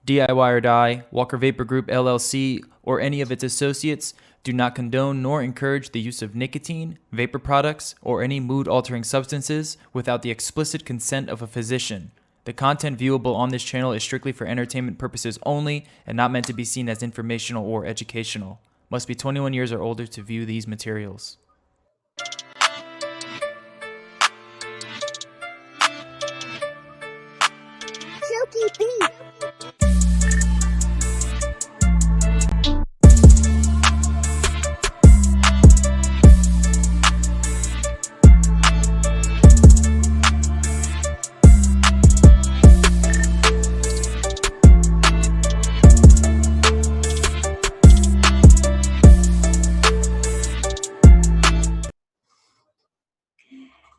DIY or Die, Walker Vapor Group LLC, or any of its associates do not condone nor encourage the use of nicotine, vapor products, or any mood-altering substances without the explicit consent of a physician. The content viewable on this channel is strictly for entertainment purposes only and not meant to be seen as informational or educational. Must be 21 years or older to view these materials. Silky beat.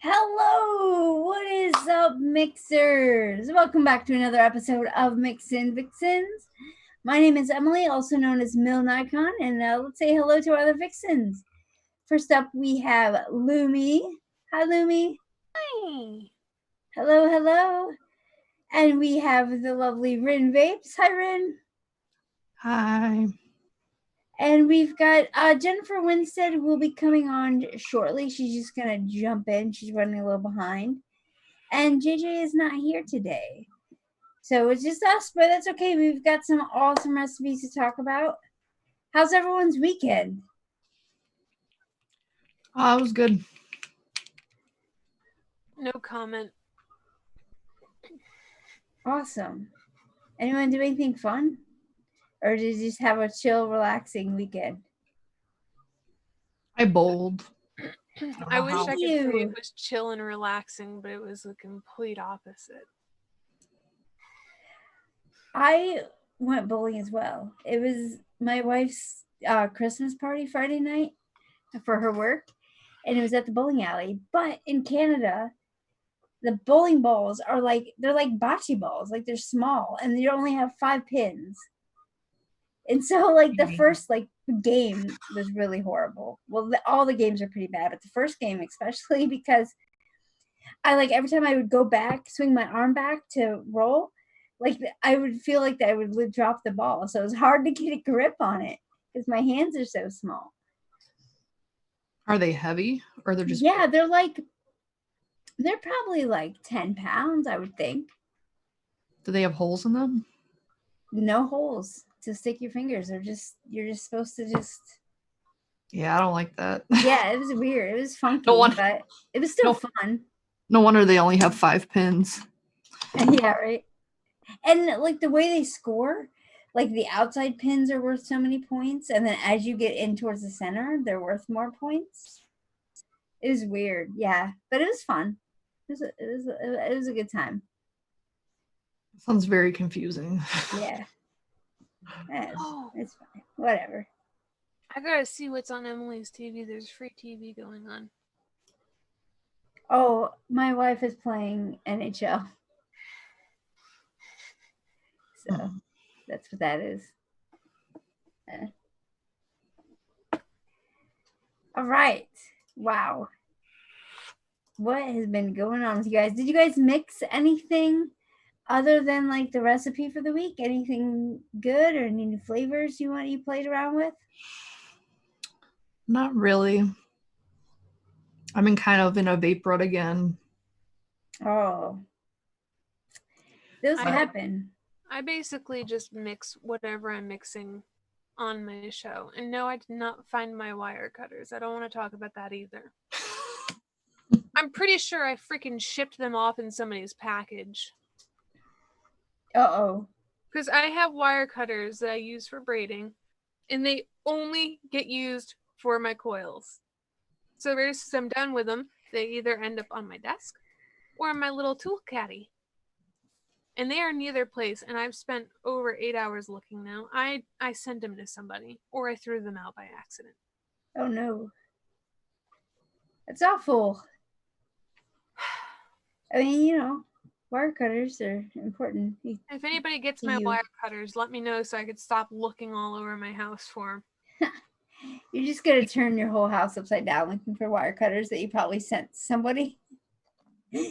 Hello, what is up, mixers? Welcome back to another episode of MIXINVIXENS. My name is Emily, also known as Mill Nikon, and let's say hello to our other Vixens. First up, we have Lumi. Hi, Lumi. Hi. Hello, hello. And we have the lovely Rin Vapes. Hi, Rin. Hi. And we've got Jennifer Winstead will be coming on shortly. She's just going to jump in. She's running a little behind. And JJ is not here today. So it's just us, but that's okay. We've got some awesome recipes to talk about. How's everyone's weekend? It was good. No comment. Awesome. Anyone do anything fun? Or did you just have a chill, relaxing weekend? I bowled. I wish I could say you. it was chill and relaxing, but it was the complete opposite. I went bowling as well. It was my wife's Christmas party Friday night for her work, and it was at the bowling alley. But in Canada, the bowling balls are they're like bocce balls, like they're small, and you only have 5 pins. And so, the first, game was really horrible. Well, all the games are pretty bad, but the first game especially, because I, every time I would go back, swing my arm back to roll, I would feel like I would drop the ball. So it was hard to get a grip on it because my hands are so small. Are they heavy or they're just... Yeah, they're probably 10 pounds, I would think. Do they have holes in them? No holes to stick your fingers. You're just supposed to just... Yeah, I don't like that. Yeah, it was weird. It was funky, but it was still fun. No wonder they only have 5 pins. Yeah, right. And the way they score, the outside pins are worth so many points, and then as you get in towards the center, they're worth more points. It was weird, yeah, but it was fun. It was a good time. Sounds very confusing. Yeah. It's fine. Whatever. I gotta see what's on Emily's TV. There's free TV going on. Oh, my wife is playing NHL. So that's what that is. All right. Wow. What has been going on with you guys? Did you guys mix anything other than the recipe for the week? Anything good or any new flavors you played around with? Not really. I'm kind of in a vape rut again. Oh. Those happen. I basically just mix whatever I'm mixing on my show. And no, I did not find my wire cutters. I don't want to talk about that either. I'm pretty sure I freaking shipped them off in somebody's package. Uh-oh. Because I have wire cutters that I use for braiding, and they only get used for my coils. So as I'm done with them, they either end up on my desk or in my little tool caddy. And they are neither place, and I've spent over 8 hours looking now. I sent them to somebody, or I threw them out by accident. Oh no. That's awful. I mean, wire cutters are important. If anybody gets my wire cutters, let me know so I could stop looking all over my house for them. You're just going to turn your whole house upside down looking for wire cutters that you probably sent somebody.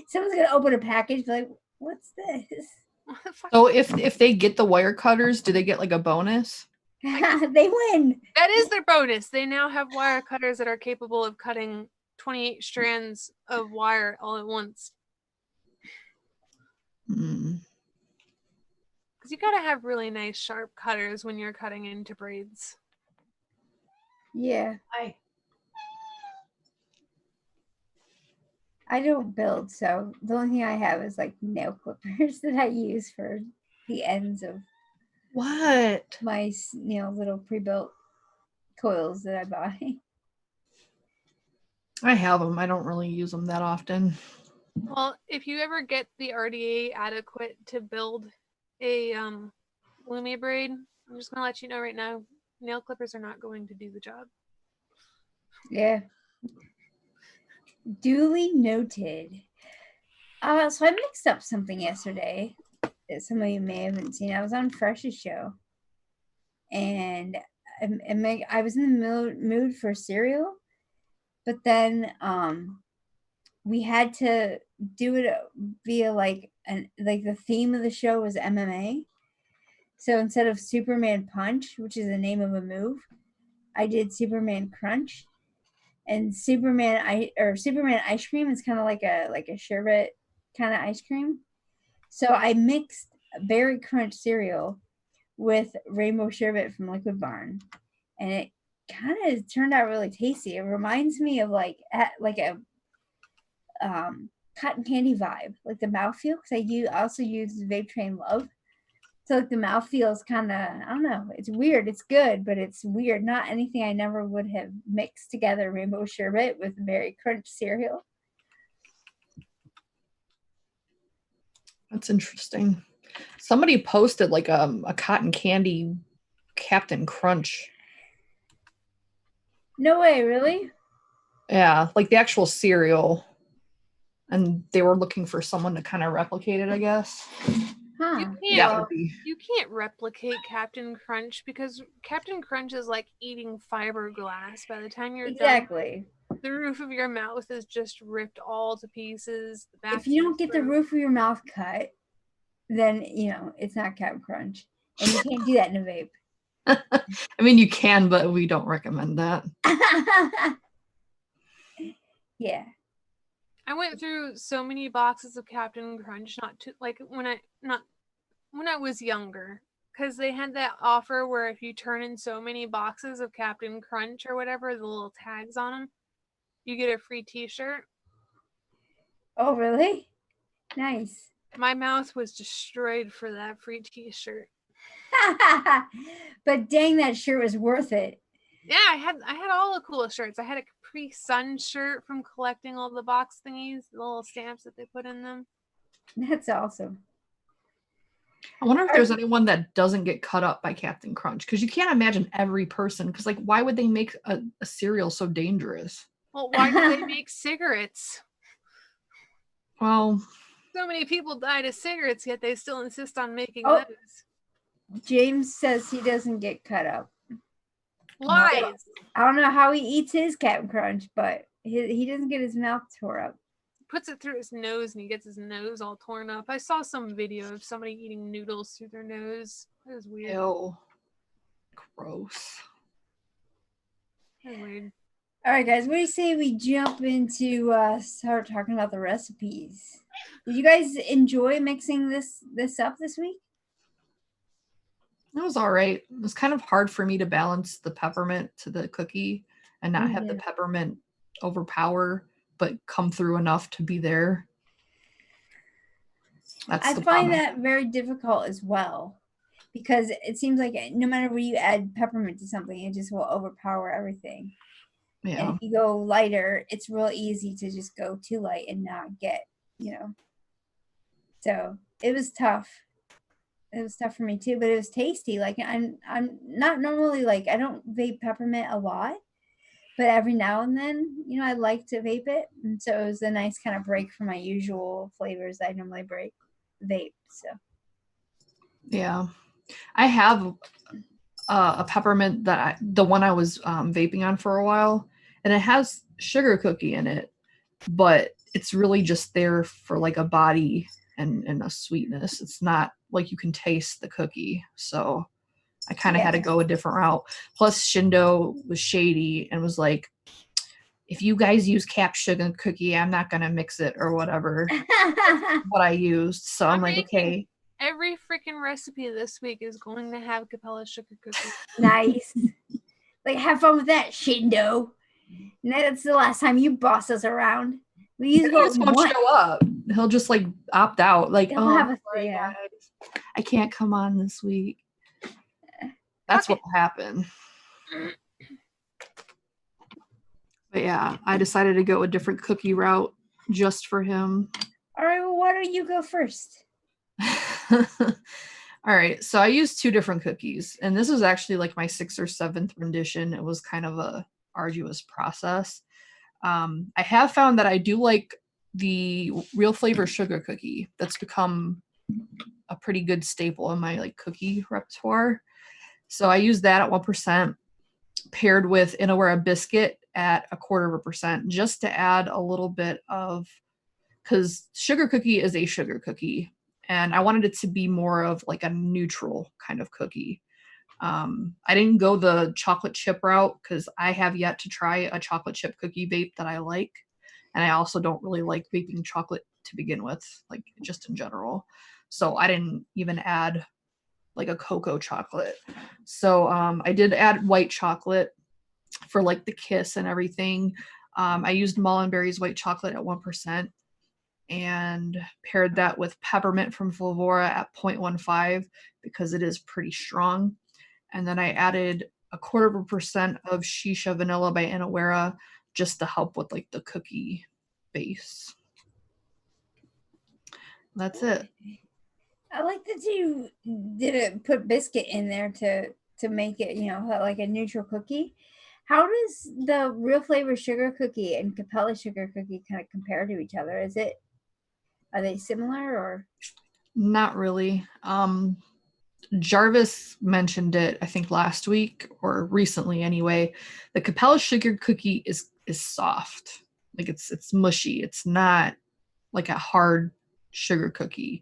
Someone's going to open a package and be like, what's this? What the fuck? So if they get the wire cutters, do they get like a bonus? They win. That is their bonus. They now have wire cutters that are capable of cutting 28 strands of wire all at once. Hmm. Because you gotta have really nice sharp cutters when you're cutting into braids. Yeah, Hi. I don't build, so the only thing I have is like nail clippers that I use for the ends of What? my little pre-built coils that I buy. I have them. I don't really use them that often. Well, if you ever get the RDA adequate to build a Lumi braid, I'm just gonna let you know right now, nail clippers are not going to do the job. Yeah. Duly noted. So I mixed up something yesterday that some of you may haven't seen. I was on Fresh's show, and I was in the mood for cereal, but then we had to do it via like the theme of the show was MMA. So instead of Superman Punch, which is the name of a move, I did Superman Crunch. And Superman ice cream is kind of like a sherbet kind of ice cream. So I mixed berry crunch cereal with rainbow sherbet from Liquid Barn, and it kind of turned out really tasty. It reminds me of like a cotton candy vibe, like the mouthfeel, because I also use Vape Train Love. So like the mouthfeel is kind of, I don't know, it's weird. It's good, but it's weird. Not anything I never would have mixed together rainbow sherbet with berry crunch cereal. That's interesting. Somebody posted like a cotton candy Captain Crunch. No way, really? Yeah, like the actual cereal. And they were looking for someone to kind of replicate it, I guess. Huh. You can't replicate Captain Crunch because Captain Crunch is like eating fiberglass. By the time you're Exactly. done, the roof of your mouth is just ripped all to pieces. If you don't get the roof of your mouth cut, then it's not Captain Crunch, and you can't do that in a vape. I mean, you can, but we don't recommend that. Yeah. I went through so many boxes of Captain Crunch, when I was younger, because they had that offer where if you turn in so many boxes of Captain Crunch or whatever, the little tags on them, you get a free T-shirt. Oh, really? Nice. My mouth was destroyed for that free T-shirt. But dang, that shirt was worth it. Yeah, I had all the cool shirts. I had a Capri Sun shirt from collecting all the box thingies, the little stamps that they put in them. That's awesome. I wonder if there's anyone that doesn't get cut up by Captain Crunch, because you can't imagine every person, because like why would they make a cereal so dangerous? Well, why do they make cigarettes? Well, so many people died of cigarettes, yet they still insist on making Oh. those. James says he doesn't get cut up. Lies. I don't know how he eats his Captain Crunch, but he doesn't get his mouth tore up. Puts it through his nose and he gets his nose all torn up. I saw some video of somebody eating noodles through their nose. It was weird. Ew. Gross. It was weird. All right, guys, what do you say we jump into start talking about the recipes? Did you guys enjoy mixing this up this week? It was all right. It was kind of hard for me to balance the peppermint to the cookie and not have the peppermint overpower, but come through enough to be there. I find that very difficult as well, because it seems like no matter where you add peppermint to something, it just will overpower everything. Yeah. And if you go lighter, it's real easy to just go too light and not get, So it was tough. It was tough for me too, but it was tasty. Like I'm not normally like, I don't vape peppermint a lot, but every now and then, I like to vape it. And so it was a nice kind of break from my usual flavors that I normally vape. So yeah, I have a peppermint the one I was vaping on for a while, and it has sugar cookie in it, but it's really just there for like a body and a sweetness. It's not like you can taste the cookie. So I kind of had to go a different route. Plus Shindo was shady and was like, if you guys use cap sugar cookie, I'm not going to mix it or whatever. What I used. So I'm like, okay. Every freaking recipe this week is going to have Capella sugar cookie. Nice. Like, have fun with that, Shindo. And that's the last time you boss us around. We use what we won't want. show up. He'll just like opt out. Like, He'll oh, have a sorry, yeah. guys. I can't come on this week. That's what will happen. But yeah, I decided to go a different cookie route just for him. All right, well, why don't you go first? All right, so I used 2 different cookies, and this was actually like my 6th or 7th rendition. It was kind of a arduous process. I have found that I do like the Real Flavor sugar cookie. That's become a pretty good staple in my like cookie repertoire. So I use that at 1%, paired with Inawera biscuit at 1/4%, just to add a little bit of, because sugar cookie is a sugar cookie, and I wanted it to be more of like a neutral kind of cookie. I didn't go the chocolate chip route because I have yet to try a chocolate chip cookie vape that I like. And I also don't really like vaping chocolate to begin with, like just in general. So I didn't even add like a cocoa chocolate. So I did add white chocolate for like the kiss and everything. I used Mullenberry's white chocolate at 1% and paired that with peppermint from Flavora at 0.15 because it is pretty strong. And then I added 1/4% of Shisha Vanilla by Inawera just to help with like the cookie base. That's it. I like that you didn't put biscuit in there to make it, you know, like a neutral cookie. How does the Real Flavor sugar cookie and Capella sugar cookie kind of compare to each other? Are they similar or? Not really. Jarvis mentioned it, I think last week or recently anyway. The Capella sugar cookie is soft. Like it's mushy. It's not like a hard sugar cookie.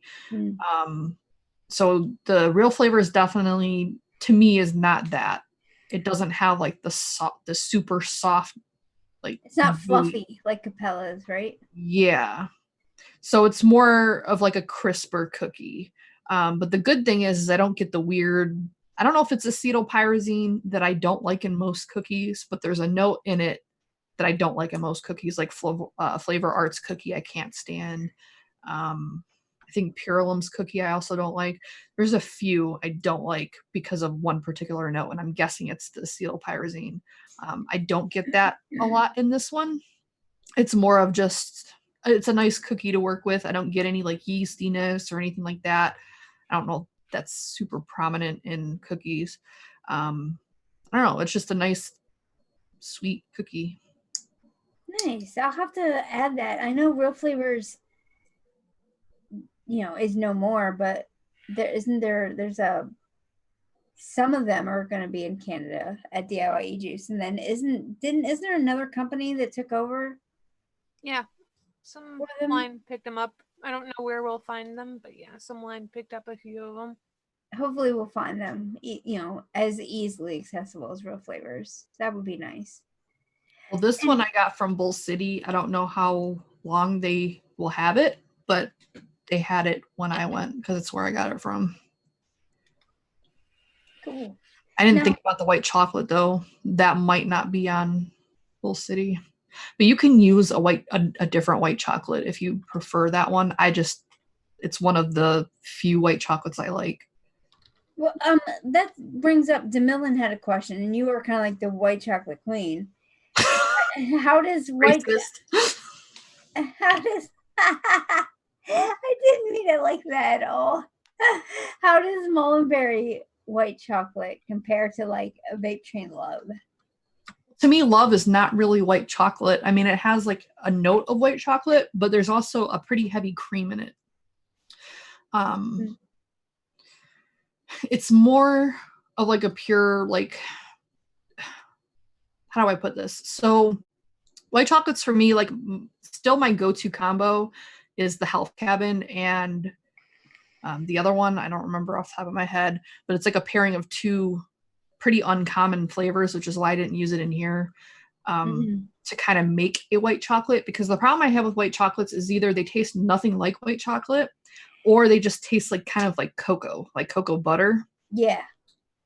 So the Real Flavor is definitely, to me, is not that. It doesn't have like the super soft, like it's not fluffy like Capella's, right? Yeah. So it's more of like a crisper cookie. But the good thing is I don't get the weird, I don't know if it's acetylpyrazine that I don't like in most cookies, but there's a note in it that I don't like in most cookies, like Flavor Arts cookie I can't stand. I think Purelum's cookie I also don't like. There's a few I don't like because of one particular note, and I'm guessing it's the acetylpyrazine. I don't get that a lot in this one. It's more of just, it's a nice cookie to work with. I don't get any like yeastiness or anything like that. I don't know if that's super prominent in cookies. I don't know. It's just a nice, sweet cookie. Nice. I'll have to add that. I know Real Flavors, you know, is no more, but there's some of them are going to be in Canada at DIY Juice, and then isn't there another company that took over? Yeah, some line picked them up. I don't know where we'll find them, but yeah, some line picked up a few of them. Hopefully we'll find them, you know, as easily accessible as Real Flavors. That would be nice. Well, this one I got from Bull City. I don't know how long they will have it, but they had it when I went because it's where I got it from. Cool. I didn't think about the white chocolate though. That might not be on Bull City, but you can use a different white chocolate if you prefer that one. It's one of the few white chocolates I like. Well, that brings up, DeMillan had a question, and you were kind of like the white chocolate queen. How does white? How does? I didn't mean it like that at all. How does Mullenberry white chocolate compare to like a Vape Train Love? To me, Love is not really white chocolate. I mean, it has like a note of white chocolate, but there's also a pretty heavy cream in it. It's more of like a pure, like, how do I put this? So white chocolates for me, like, still my go-to combo is the Health Cabin, and the other one, I don't remember off the top of my head, but it's like a pairing of two pretty uncommon flavors, which is why I didn't use it in here, to kind of make a white chocolate. Because the problem I have with white chocolates is either they taste nothing like white chocolate, or they just taste like kind of like cocoa butter. Yeah.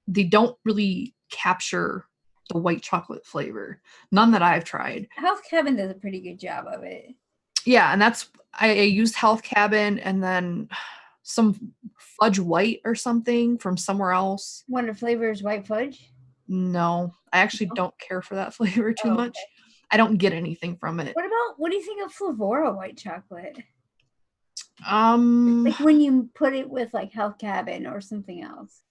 They don't really capture the white chocolate flavor. None that I've tried. Health Cabin does a pretty good job of it. Yeah, and that's I used Health Cabin and then some fudge white or something from somewhere else. Wonder Flavors white fudge? No, I actually don't care for that flavor too much. Okay. I don't get anything from it. What do you think of Flavora white chocolate? Um, Like when you put it with like Health Cabin or something else.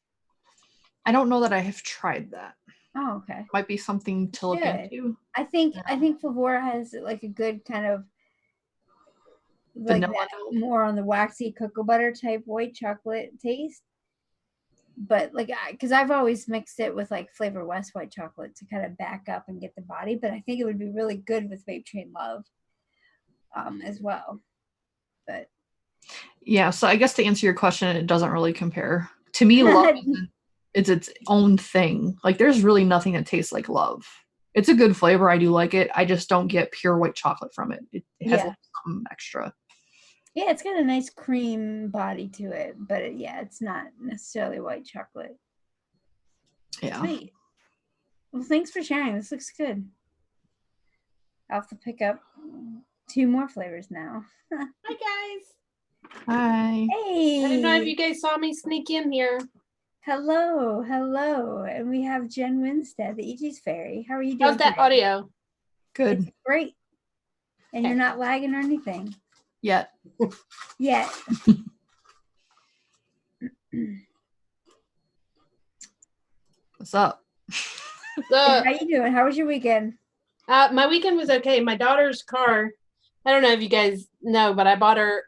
I don't know that I have tried that. Oh, okay. Might be something to look into. I think Flavora has like a good kind of like Vanilla that, more on the waxy cocoa butter type white chocolate taste. But like, because I've always mixed it with like Flavor West white chocolate to kind of back up and get the body. But I think it would be really good with Vape Train Love, as well. But yeah, so I guess to answer your question, it doesn't really compare. To me, Love is its own thing. Like, there's really nothing that tastes like Love. It's a good flavor. I do like it. I just don't get pure white chocolate from it. It has something extra. Yeah, it's got a nice cream body to it, but it's not necessarily white chocolate. Yeah. Sweet. Well, thanks for sharing. This looks good. I'll have to pick up 2 more flavors now. Hi, guys. Hi. Hey. I don't know if you guys saw me sneak in here. Hello. And we have Jen Winstead, the E-cig Fairy. How are you doing? How's that today? audio? Good. It's great. And you're not lagging or anything. Yet. What's up? How you doing? How was your weekend? My weekend was okay. My daughter's car, I don't know if you guys know, but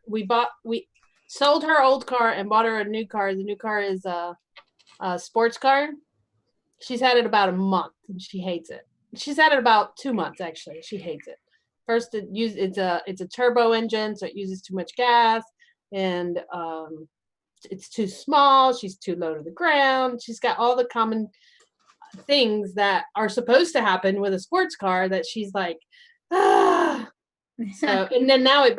we sold her old car and bought her a new car. The new car is a sports car. She's had it about a month and she hates it. She's had it about 2 months actually. She hates it. First, it's a turbo engine, so it uses too much gas, and it's too small. She's too low to the ground. She's got all the common things that are supposed to happen with a sports car that she's like, ah. So, and then now it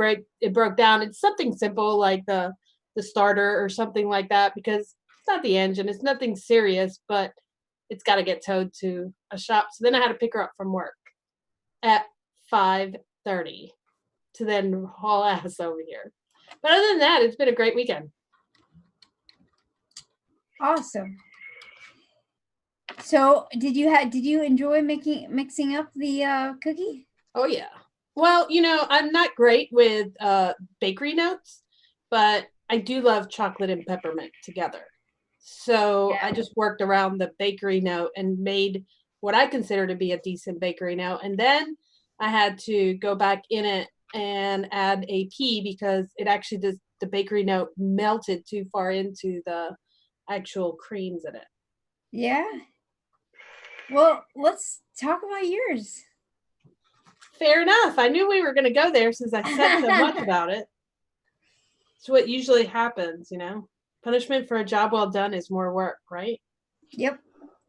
broke down. It's something simple like the starter or something like that, because it's not the engine. It's nothing serious, but it's got to get towed to a shop. So then I had to pick her up from work at 5:30 to then haul ass over here. But other than that, it's been a great weekend. Awesome. So did you enjoy mixing up the cookie? Oh yeah. Well, I'm not great with bakery notes, but I do love chocolate and peppermint together. So I just worked around the bakery note and made what I consider to be a decent bakery note. And then I had to go back in it and add a pea because it actually does, the bakery note melted too far into the actual creams in it. Yeah. Well, let's talk about yours. Fair enough. I knew we were going to go there since I said so much about it. It's what usually happens, Punishment for a job well done is more work, right? Yep.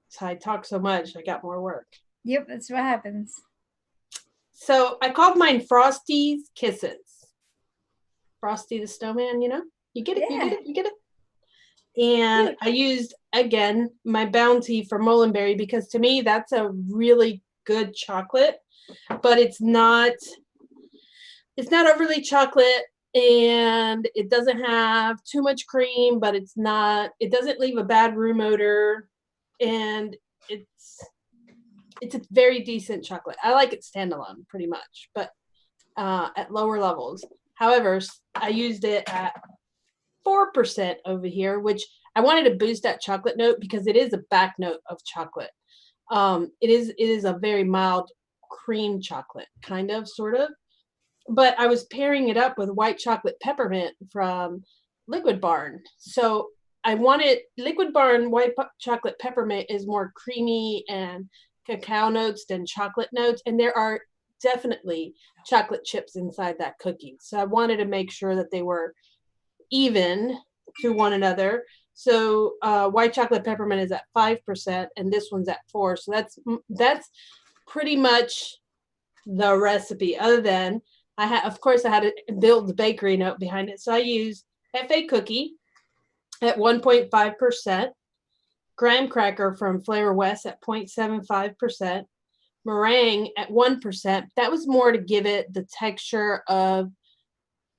So I talk so much, I got more work. Yep, that's what happens. So I called mine Frosty's Kisses. Frosty the Snowman, You get it, you get it. And I used, again, my Bounty for Mullenberry because to me, that's a really good chocolate, but it's not overly chocolate and it doesn't have too much cream, but it doesn't leave a bad room odor. And it's a very decent chocolate. I like it standalone pretty much, but at lower levels. However, I used it at 4% over here, which I wanted to boost that chocolate note because it is a back note of chocolate. It is a very mild cream chocolate, kind of, sort of. But I was pairing it up with white chocolate peppermint from Liquid Barn. So I wanted Liquid Barn white chocolate peppermint is more creamy and cacao notes than chocolate notes. And there are definitely chocolate chips inside that cookie. So I wanted to make sure that they were even to one another. So white chocolate peppermint is at 5%, and this one's at 4%. So that's pretty much the recipe. Other than of course, I had to build the bakery note behind it. So I used FA cookie at 1.5%, graham cracker from Flavor West at 0.75%, meringue at 1%. That was more to give it the texture of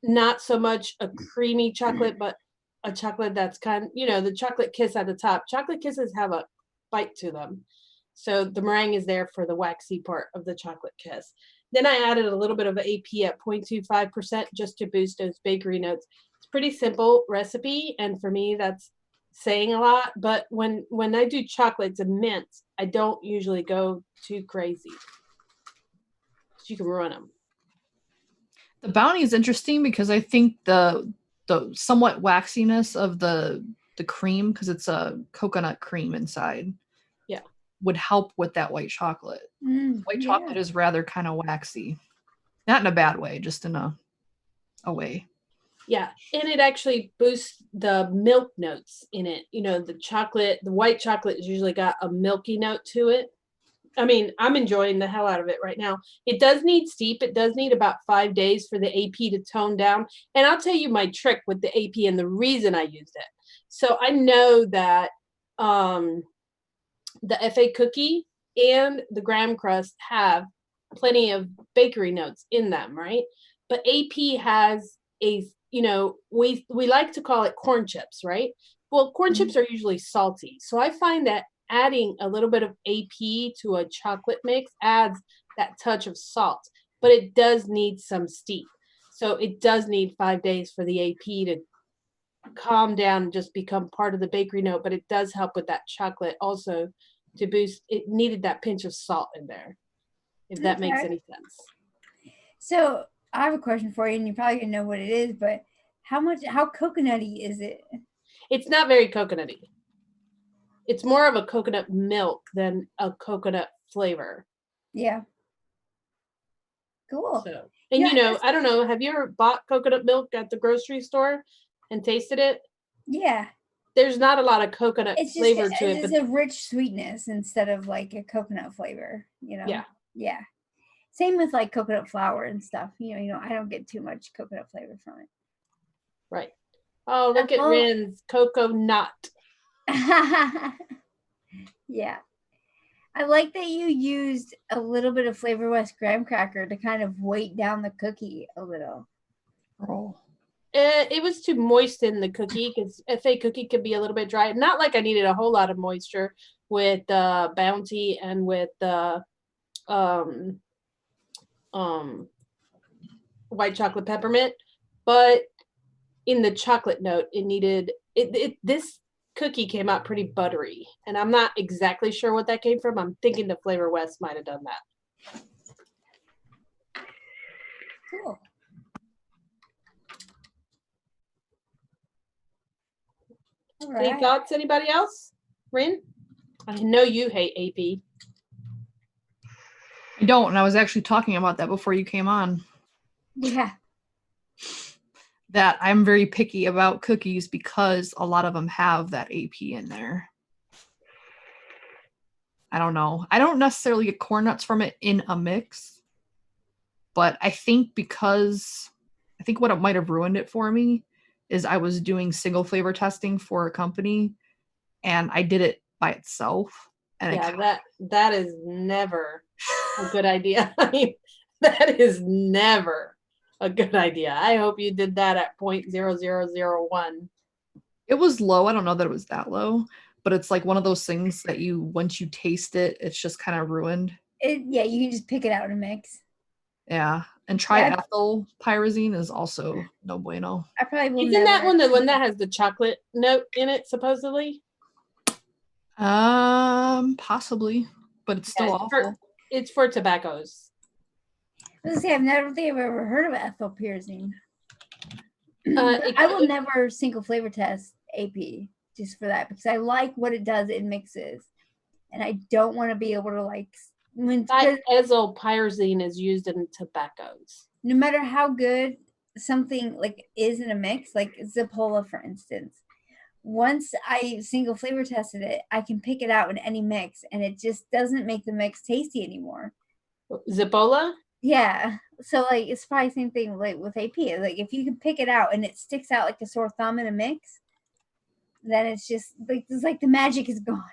not so much a creamy chocolate, but a chocolate that's kind of, the chocolate kiss at the top. Chocolate kisses have a bite to them. So the meringue is there for the waxy part of the chocolate kiss. Then I added a little bit of AP at 0.25% just to boost those bakery notes. It's a pretty simple recipe, and for me, that's saying a lot. But when I do chocolates and mints, I don't usually go too crazy. You can ruin them. The bounty is interesting because I think the somewhat waxiness of the cream, because it's a coconut cream inside, would help with that white chocolate. White chocolate is rather kind of waxy, not in a bad way, just in a way. Yeah, and it actually boosts the milk notes in it. The white chocolate has usually got a milky note to it. I mean, I'm enjoying the hell out of it right now. It does need steep. It does need about 5 days for the AP to tone down. And I'll tell you my trick with the AP and the reason I used it. So I know that the FA cookie and the graham crust have plenty of bakery notes in them, right? But AP has we like to call it corn chips, right? Well, corn chips are usually salty. So I find that adding a little bit of AP to a chocolate mix adds that touch of salt, but it does need some steep. So it does need 5 days for the AP to calm down and just become part of the bakery note, but it does help with that chocolate also to boost. It needed that pinch of salt in there, if that makes any sense. So I have a question for you, and you probably didn't know what it is, but how coconutty is it? It's not very coconutty. It's more of a coconut milk than a coconut flavor. Yeah. Cool. So, and I don't know, have you ever bought coconut milk at the grocery store and tasted it? Yeah. There's not a lot of coconut flavor to it. It's a rich sweetness instead of like a coconut flavor, Yeah. Yeah. Same with like coconut flour and stuff. I don't get too much coconut flavor from it. Right. Oh, look at Rin's cocoa nut. Yeah. I like that you used a little bit of Flavor West graham cracker to kind of weight down the cookie a little. Oh. It was to moisten the cookie because FA cookie could be a little bit dry. Not like I needed a whole lot of moisture with the Bounty and with the white chocolate peppermint, but in the chocolate note, it needed it. This cookie came out pretty buttery, and I'm not exactly sure what that came from. I'm thinking the Flavor West might have done that. Cool. All right. Any thoughts? Anybody else? Rin? I know you hate AP. I don't, and I was actually talking about that before you came on. Yeah. That I'm very picky about cookies because a lot of them have that AP in there. I don't know. I don't necessarily get corn nuts from it in a mix, but I think what it might have ruined it for me is I was doing single flavor testing for a company, and I did it by itself. And that is never a good idea. I mean, that is never a good idea. I hope you did that at 0.0001. It was low. I don't know that it was that low, but it's like one of those things that once you taste it, it's just kind of ruined. Yeah, you can just pick it out and mix. Yeah, and triethyl pyrazine is also no bueno. I probably will. Isn't that one the one that has the chocolate note in it, supposedly? Possibly, but it's still awful. It's for tobaccos. Let's see. I don't think I've ever heard of ethyl pyrazine. I will never single flavor test AP just for that because I like what it does in mixes, and I don't want to be able to like when Diethylpyrazine is used in tobaccos. no matter how good something like is in a mix, like Zapola, for instance, once I single flavor tested it, I can pick it out in any mix, and it just doesn't make the mix tasty anymore. Zapola? Yeah. So like it's probably the same thing like with AP. Like if you can pick it out and it sticks out like a sore thumb in a mix, then it's just like it's like the magic is gone.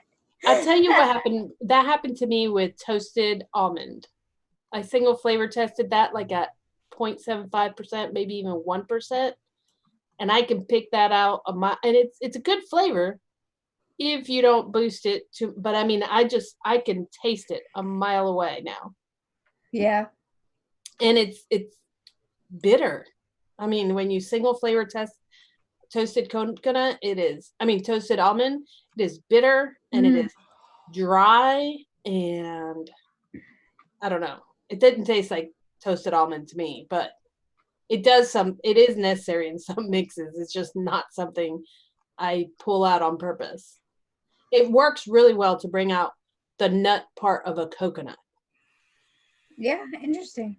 I'll tell you what happened. That happened to me with toasted almond. I single flavor tested that like at 0.75%, maybe even 1%. And I can pick that out and it's a good flavor if you don't boost it too. But I mean, I can taste it a mile away now. Yeah. And it's bitter. I mean, when you single flavor test toasted coconut, toasted almond, it is bitter and it is dry, and I don't know. It didn't taste like toasted almond to me, but it is necessary in some mixes. It's just not something I pull out on purpose. It works really well to bring out the nut part of a coconut. Yeah, interesting.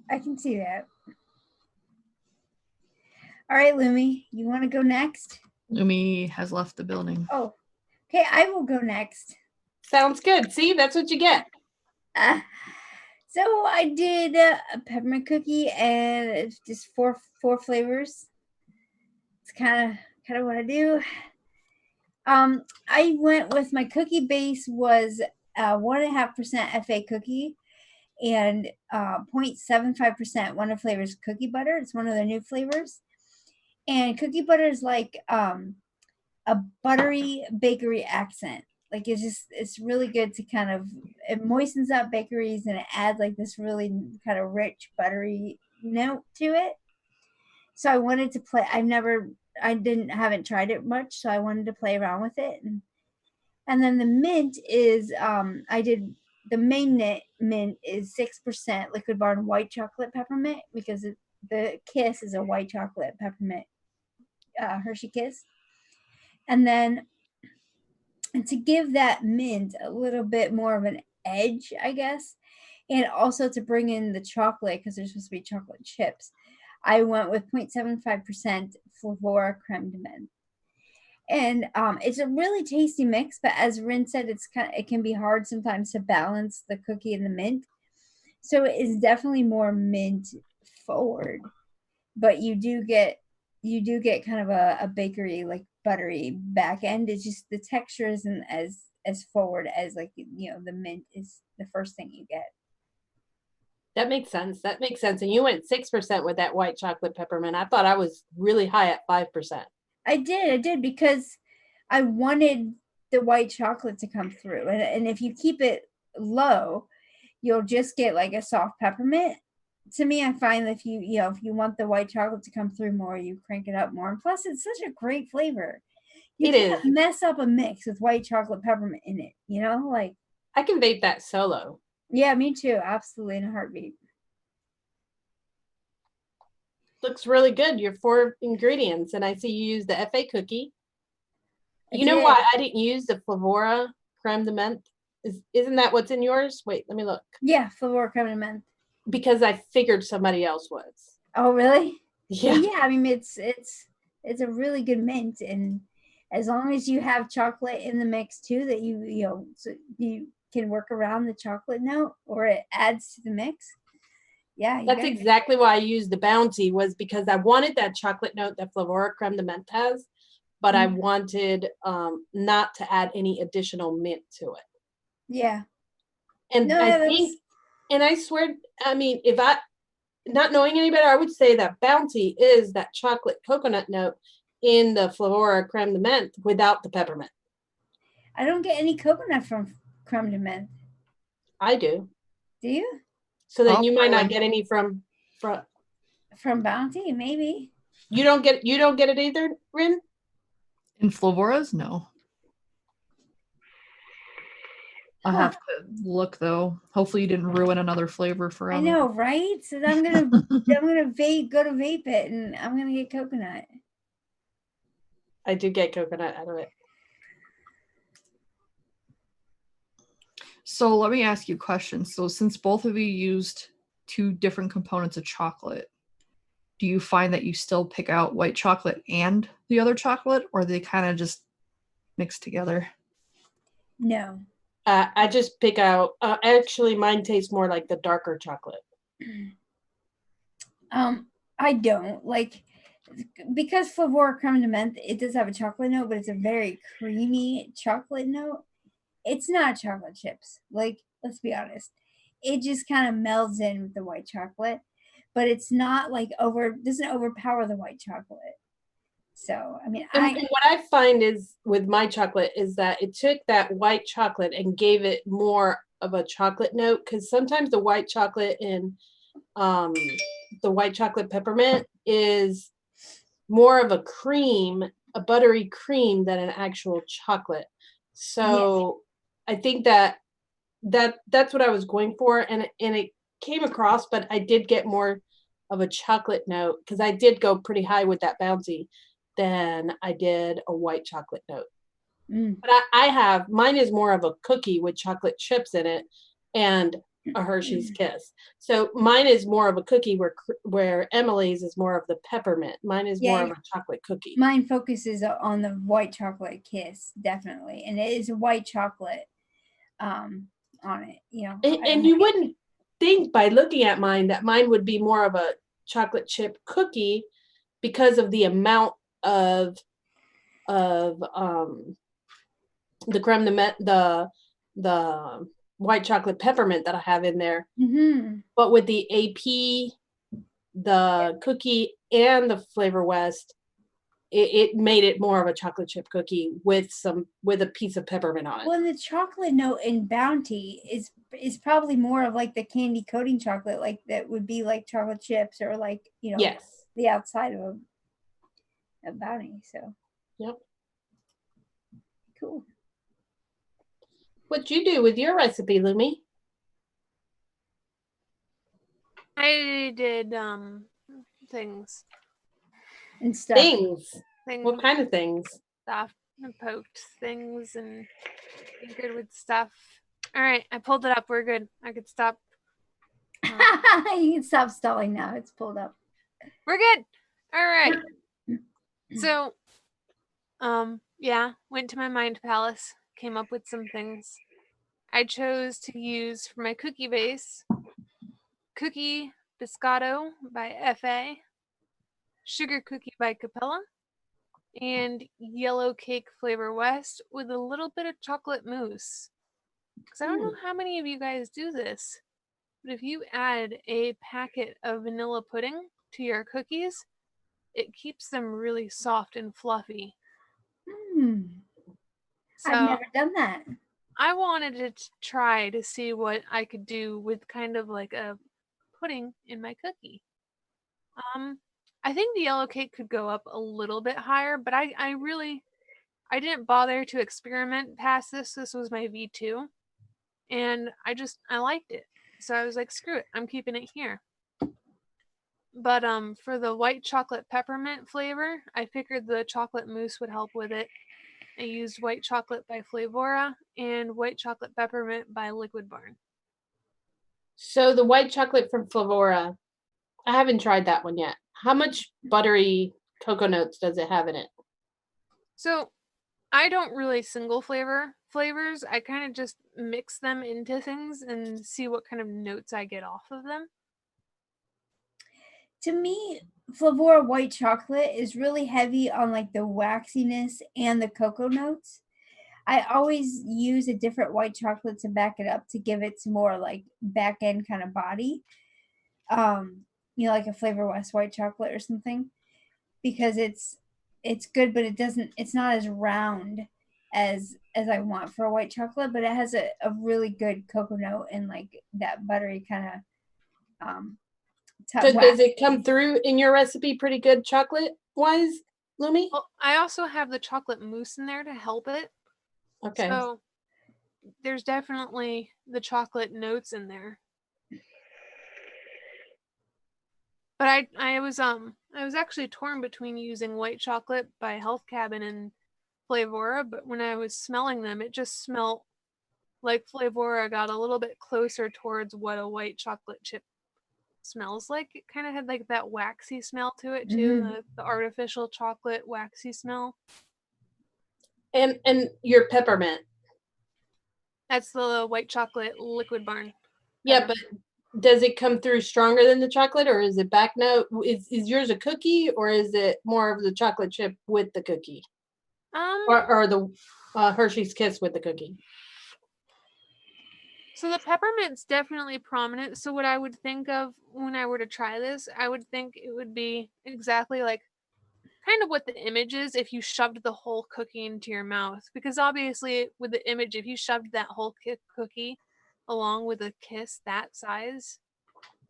I can see that. All right, Lumi, you want to go next? Lumi has left the building. Oh, okay, I will go next. Sounds good. See, that's what you get. So I did a peppermint cookie, and it's just four flavors. It's kind of what I do. I went with my cookie base was 1.5% FA cookie and 0.75% one of flavors cookie butter. It's one of the new flavors, and cookie butter is like a buttery bakery accent. Like it's really good to kind of, it moistens up bakeries and it adds like this really kind of rich buttery note to it. So I wanted to play. Haven't tried it much, so I wanted to play around with it. And then the mint is the main mint is 6% liquid bar and white chocolate peppermint, because the Kiss is a white chocolate peppermint Hershey Kiss. And then, and to give that mint a little bit more of an edge, I guess, and also to bring in the chocolate, because there's supposed to be chocolate chips, I went with 0.75% Flavora creme de menthe. And it's a really tasty mix, but as Rin said, it can be hard sometimes to balance the cookie and the mint. So it is definitely more mint forward, but you do get kind of a bakery, like buttery back end. It's just the texture isn't as forward as, like, the mint is the first thing you get. That makes sense. And you went 6% with that white chocolate peppermint. I thought I was really high at 5%. I did because I wanted the white chocolate to come through. And if you keep it low, you'll just get like a soft peppermint. To me, I find that if you want the white chocolate to come through more, you crank it up more. And plus, it's such a great flavor. You can't mess up a mix with white chocolate peppermint in it, like. I can vape that solo. Yeah, me too. Absolutely, in a heartbeat. Looks really good. Your 4 ingredients, and I see you use the FA cookie. You know why I didn't use the Flavora creme de menthe? Isn't that what's in yours? Wait, let me look. Yeah, Flavora creme de menthe. Because I figured somebody else was. Oh, really? Yeah. Well, yeah. I mean, it's a really good mint, and as long as you have chocolate in the mix too, that so you can work around the chocolate note, or it adds to the mix. Yeah, that's exactly why I used the Bounty, was because I wanted that chocolate note that Flavora creme de menthe has, but I wanted not to add any additional mint to it. Yeah. And I swear, I mean, if I, not knowing any better, I would say that Bounty is that chocolate coconut note in the Flavora creme de menthe without the peppermint. I don't get any coconut from creme de menthe. I do. Do you? So then you might not get any from Bounty, maybe. You don't get it either, Rin? In Flavora's, no. I have to look though. Hopefully you didn't ruin another flavor forever. I know, right? So I'm gonna go to vape it, and I'm gonna get coconut. I do get coconut out of it. So let me ask you a question. So since both of you used 2 different components of chocolate, do you find that you still pick out white chocolate and the other chocolate, or they kind of just mix together? No. I just pick out. Actually, mine tastes more like the darker chocolate. I don't like, because Flavor creme de menthe, it does have a chocolate note, but it's a very creamy chocolate note. It's not chocolate chips. Like, let's be honest. It just kind of melds in with the white chocolate, but it's not like doesn't overpower the white chocolate. So, I mean, And what I find is with my chocolate is that it took that white chocolate and gave it more of a chocolate note, because sometimes the white chocolate in the white chocolate peppermint is more of a cream, a buttery cream than an actual chocolate. So I think that's what I was going for, and it came across, but I did get more of a chocolate note because I did go pretty high with that bouncy than I did a white chocolate note. But mine is more of a cookie with chocolate chips in it and a Hershey's Kiss. So mine is more of a cookie where Emily's is more of the peppermint. Mine is more of a chocolate cookie. Mine focuses on the white chocolate Kiss, definitely. And it is a white chocolate on it, you know. And you wouldn't think by looking at mine that mine would be more of a chocolate chip cookie because of the amount of the creme de menthe, the white chocolate peppermint that I have in there. But with the AP, the cookie, and the Flavor West, it made it more of a chocolate chip cookie with a piece of peppermint on it. Well, the chocolate note in Bounty is probably more of like the candy coating chocolate, like that would be like chocolate chips or like, you know, the outside of a Bounty. So cool. What'd you do with your recipe, Lumi? I did things. And stuff. Things. What kind of things? Stuff. And poked things and tinkered with stuff. All right, I pulled it up. We're good. I could stop. You can stop stalling now. It's pulled up. We're good. All right. So, went to my mind palace, came up with some things. I chose to use for my cookie base, Cookie Biscotto by F.A., Sugar Cookie by Capella, and Yellow Cake Flavor West with a little bit of chocolate mousse. Because I don't know how many of you guys do this, but if you add a packet of vanilla pudding to your cookies, it keeps them really soft and fluffy. So I've never done that. I wanted to try to see what I could do with kind of like a pudding in my cookie. I think the yellow cake could go up a little bit higher, but I didn't bother to experiment past this. This was my V2, and I liked it. So I was like, screw it, I'm keeping it here. But for the white chocolate peppermint flavor, I figured the chocolate mousse would help with it. I used white chocolate by Flavora and white chocolate peppermint by Liquid Barn. So the white chocolate from Flavora, I haven't tried that one yet. How much buttery cocoa notes does it have in it? So I don't really single flavors. I kind of just mix them into things and see what kind of notes I get off of them. To me, Flavora white chocolate is really heavy on like the waxiness and the cocoa notes. I always use a different white chocolate to back it up to give it some more like back end kind of body. Like a Flavor West white chocolate or something, because it's good, but it's not as round as I want for a white chocolate, but it has a really good cocoa note and like that buttery kind of So does it come through in your recipe pretty good chocolate wise, Lumi? Well, I also have the chocolate mousse in there to help it. Okay. So there's definitely the chocolate notes in there. But I was actually torn between using white chocolate by Health Cabin and Flavora, but when I was smelling them, it just smelled like Flavora got a little bit closer towards what a white chocolate chip smells like. It kind of had like that waxy smell to it too, the artificial chocolate waxy smell. And your peppermint. That's the white chocolate liquid barn. Yeah, but does it come through stronger than the chocolate, or is it back note? Is yours a cookie, or is it more of the chocolate chip with the cookie? Or the Hershey's Kiss with the cookie? So the peppermint's definitely prominent. So what I would think of when I were to try this, I would think it would be exactly like kind of what the image is if you shoved the whole cookie into your mouth. Because obviously with the image, if you shoved that whole cookie along with a kiss that size,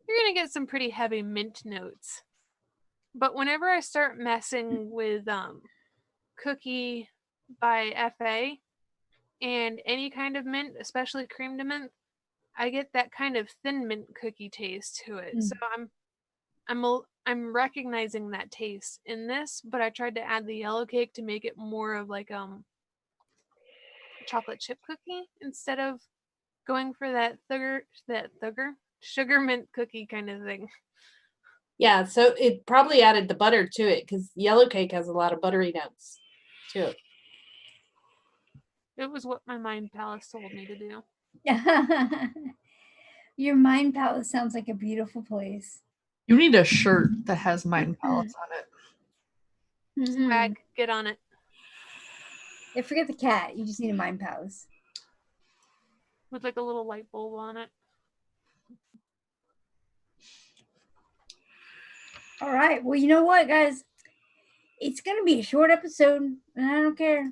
you're going to get some pretty heavy mint notes. But whenever I start messing with cookie by FA and any kind of mint, especially cream to mint, I get that kind of thin mint cookie taste to it. So I'm recognizing that taste in this, but I tried to add the yellow cake to make it more of like chocolate chip cookie instead of going for that sugar mint cookie kind of thing. Yeah, so it probably added the butter to it because yellow cake has a lot of buttery notes to it. It was what my mind palace told me to do. Your mind palace sounds like a beautiful place. You need a shirt that has Mind Palace on it. Swag, get on it. Yeah, forget the cat. You just need a mind palace. With like a little light bulb on it. All right. Well, you know what, guys? It's going to be a short episode, and I don't care.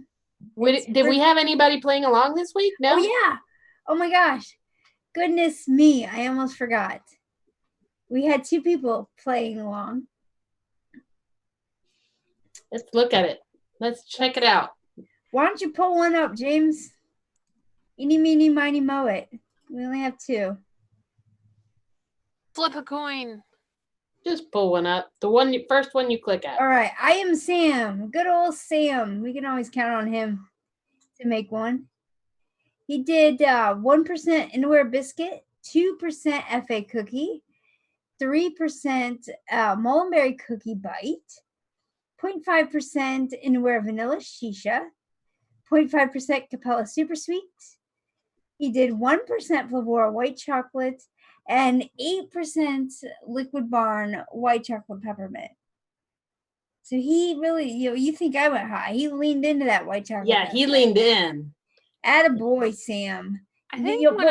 Did we have anybody playing along this week? No? Oh, yeah. Oh, my gosh. Goodness me. I almost forgot. We had 2 people playing along. Let's look at it. Let's check it out. Why don't you pull one up, James? Eeny, meeny, miny, moe it. We only have 2. Flip a coin. Just pull one up. First one you click at. All right. I am Sam. Good old Sam. We can always count on him to make one. He did 1% Inware Biscuit, 2% FA Cookie, 3% Mullenberry Cookie Bite, 0.5% Inware Vanilla Shisha, 0.5% Capella Super Sweet. He did 1% Flavora White Chocolate, and 8% Liquid Barn White Chocolate Peppermint. So he really, you think I went high. He leaned into that white chocolate. Yeah, he leaned in. Attaboy, Sam. I think when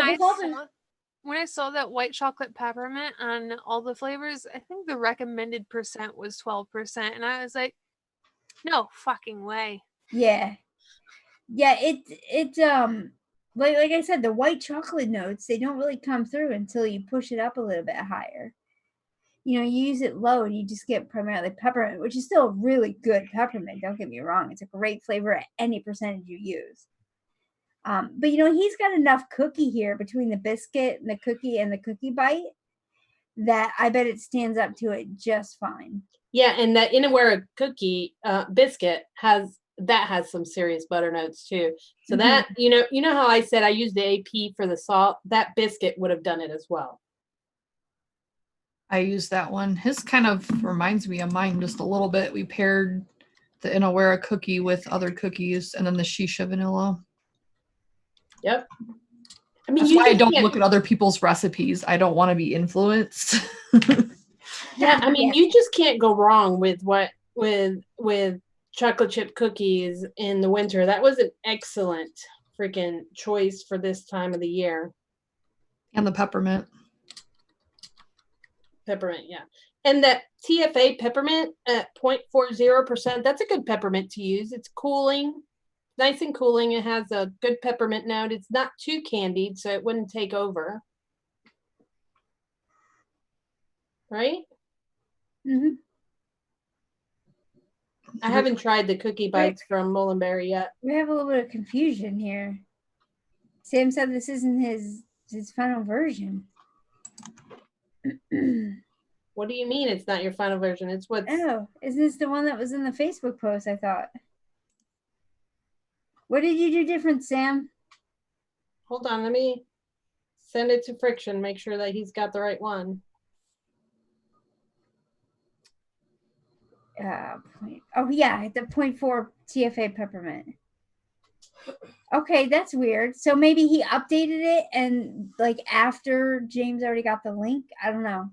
I saw that white chocolate peppermint on all the flavors, I think the recommended percent was 12%. And I was like, no fucking way. Yeah. Yeah, like I said, the white chocolate notes, they don't really come through until you push it up a little bit higher. You use it low and you just get primarily peppermint, which is still a really good peppermint. Don't get me wrong. It's a great flavor at any percentage you use. But he's got enough cookie here between the biscuit and the cookie bite that I bet it stands up to it just fine. Yeah, and that Inawera cookie biscuit has some serious butter notes too. So that you know how I said I used the AP for the salt, that biscuit would have done it as well. I used that one. His kind of reminds me of mine just a little bit. We paired the Inawera cookie with other cookies and then the Shisha vanilla. Yep. I mean, that's why I don't look at other people's recipes. I don't want to be influenced. Yeah, I mean, you just can't go wrong with chocolate chip cookies in the winter. That was an excellent freaking choice for this time of the year. And the peppermint. Peppermint, yeah. And that TFA peppermint at 0.40%, that's a good peppermint to use. It's cooling, nice and cooling. It has a good peppermint note. It's not too candied, so it wouldn't take over. Right? Mm-hmm. I haven't tried the cookie bites from Mullenberry yet. We have a little bit of confusion here. Sam said this isn't his final version. What do you mean it's not your final version? It's what? Oh, isn't this the one that was in the Facebook post? I thought. What did you do different, Sam? Hold on, let me send it to Friction. Make sure that he's got the right one. Oh yeah, the 0.4 TFA peppermint. Okay, that's weird. So maybe he updated it and like after James already got the link. I don't know.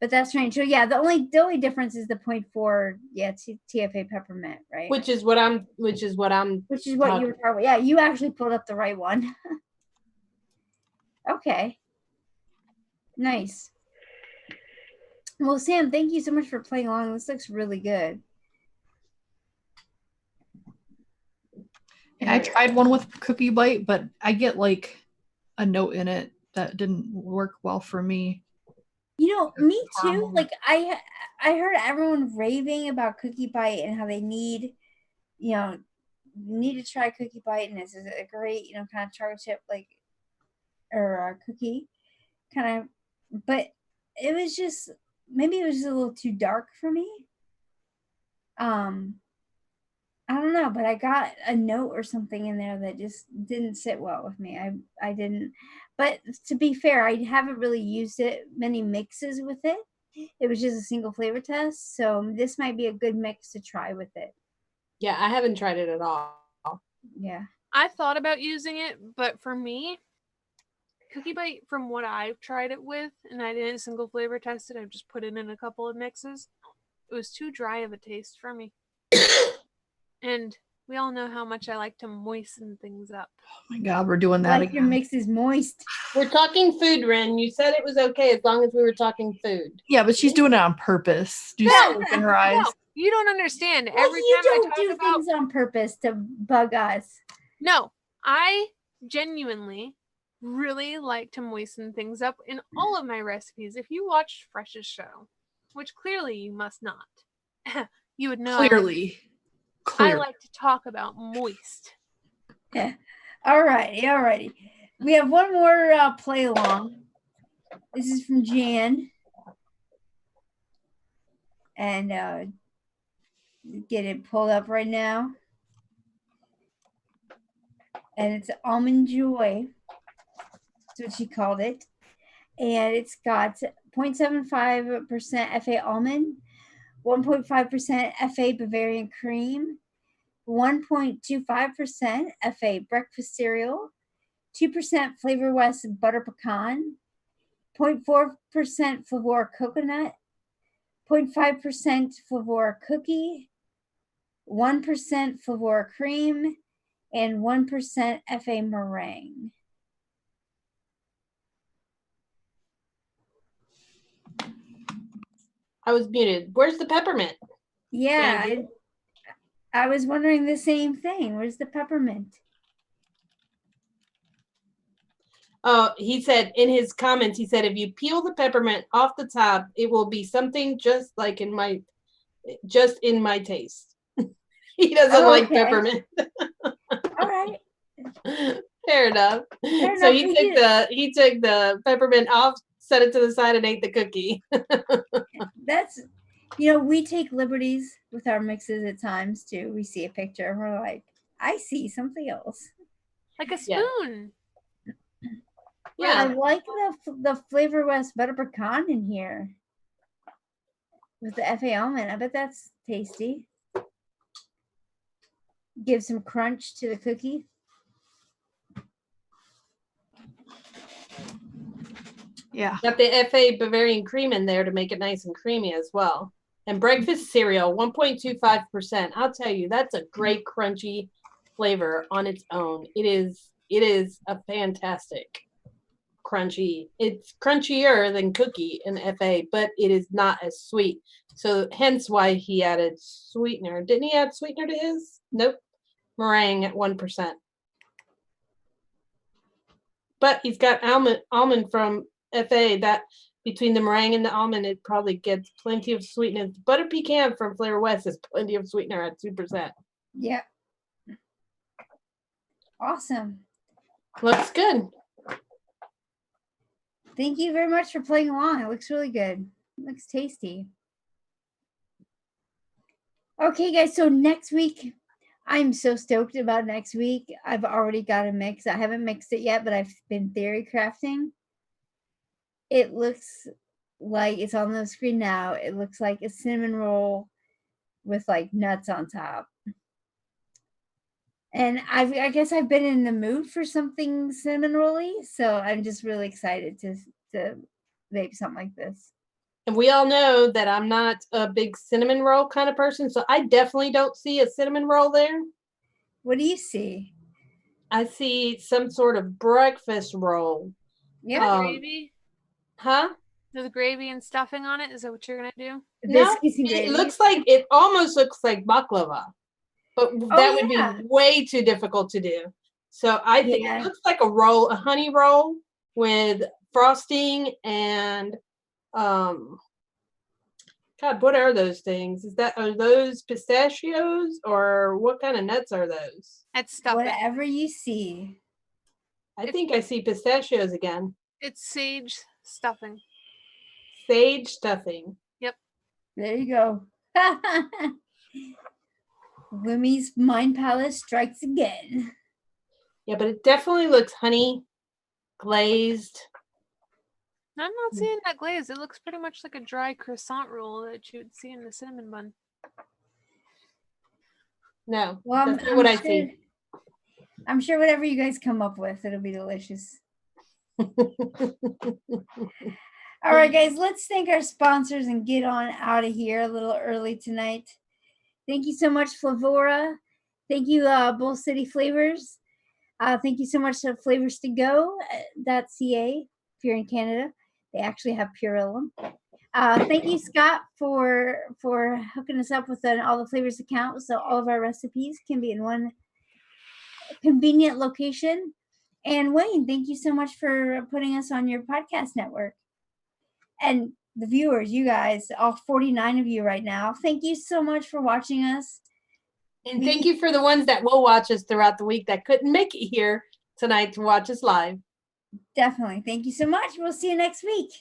But that's strange. So yeah, the only difference is the 0.4 TFA peppermint, right? Which is what what you were talking about. Yeah, you actually pulled up the right one. Okay. Nice. Well, Sam, thank you so much for playing along. This looks really good. Yeah, I tried one with Cookie Bite, but I get like a note in it that didn't work well for me. You know, me too. Like I heard everyone raving about Cookie Bite and how they need to try Cookie Bite, and this is a great, kind of chocolate chip or cookie kind of, but it was just maybe it was just a little too dark for me. I don't know, but I got a note or something in there that just didn't sit well with me. I didn't, but to be fair, I haven't really used many mixes with it. It was just a single flavor test, so this might be a good mix to try with it. Yeah, I haven't tried it at all. Yeah. I thought about using it, but for me, Cookie Bite, from what I've tried it with, and I didn't single flavor test it, I've just put it in a couple of mixes. It was too dry of a taste for me. And we all know how much I like to moisten things up. Oh my God, we're doing that again. Your mix is moist. We're talking food, Ren. You said it was okay as long as we were talking food. Yeah, but she's doing it on purpose. Do you see it in her eyes? No, you don't understand. Well, Every you time don't I talk do about things on purpose to bug us. No, I genuinely really like to moisten things up in all of my recipes. If you watched Fresh's show, which clearly you must not, you would know. Clearly. I like to talk about moist. Yeah. Alrighty. We have one more play along. This is from Jan. And get it pulled up right now. And it's Almond Joy. That's what she called it. And it's got 0.75% FA almond, 1.5% FA Bavarian cream, 1.25% FA breakfast cereal, 2% Flavor West butter pecan, 0.4% Flavor coconut, 0.5% Flavor cookie, 1% Flavor cream, and 1% FA meringue. I was muted. Where's the peppermint? Yeah, I was wondering the same thing. Where's the peppermint? Oh, he said in his comments, he said, if you peel the peppermint off the top, it will be something just in my taste. He doesn't like peppermint. All right. Fair enough. So he took the peppermint off, set it to the side, and ate the cookie. That's, we take liberties with our mixes at times too. We see a picture and we're like, I see something else. Like a spoon. Yeah, I like the Flavor West butter pecan in here with the FA almond. I bet that's tasty. Give some crunch to the cookie. Yeah. Got the FA Bavarian cream in there to make it nice and creamy as well. And breakfast cereal, 1.25%. I'll tell you, that's a great crunchy flavor on its own. It is a fantastic crunchy. It's crunchier than cookie in FA, but it is not as sweet. So hence why he added sweetener. Didn't he add sweetener to his? Nope. Meringue at 1%. But he's got almond from FA that between the meringue and the almond, it probably gets plenty of sweetness. Butter pecan from Flavor West is plenty of sweetener at 2%. Yeah. Awesome. Looks good. Thank you very much for playing along. It looks really good. It looks tasty. Okay, guys. So next week, I'm so stoked about next week. I've already got a mix. I haven't mixed it yet, but I've been theory crafting. It looks like it's on the screen now. It looks like a cinnamon roll with like nuts on top. And I guess I've been in the mood for something cinnamon rolly, so I'm just really excited to vape something like this. And we all know that I'm not a big cinnamon roll kind of person, so I definitely don't see a cinnamon roll there. What do you see? I see some sort of breakfast roll. Yeah. Gravy? Huh? With gravy and stuffing on it? Is that what you're gonna do? No, Biscuits and it gravy. looks like it almost looks like baklava, but that would yeah. be way too difficult to do. So I think Yeah. it looks like a roll, a honey roll with frosting and God, what are those things? Are those pistachios or what kind of nuts are those? It's stuffing. Whatever you see. I think I see pistachios again. It's sage stuffing. Sage stuffing. Yep. There you go. Lumi's mind palace strikes again. Yeah, but it definitely looks honey glazed. I'm not seeing that glaze. It looks pretty much like a dry croissant roll that you would see in the cinnamon bun. No, Well, that's not what I see. I'm sure whatever you guys come up with, it'll be delicious. All right, guys, let's thank our sponsors and get on out of here a little early tonight. Thank you so much, Flavora. Thank you, Bull City Flavors. Thank you so much to Flavors2Go.ca if you're in Canada. They actually have Purellum. Thank you, Scott, for hooking us up with all the flavors account, so all of our recipes can be in one convenient location. And Wayne, thank you so much for putting us on your podcast network. And the viewers, you guys, all 49 of you right now, thank you so much for watching us. And thank you for the ones that will watch us throughout the week that couldn't make it here tonight to watch us live. Definitely. Thank you so much. We'll see you next week.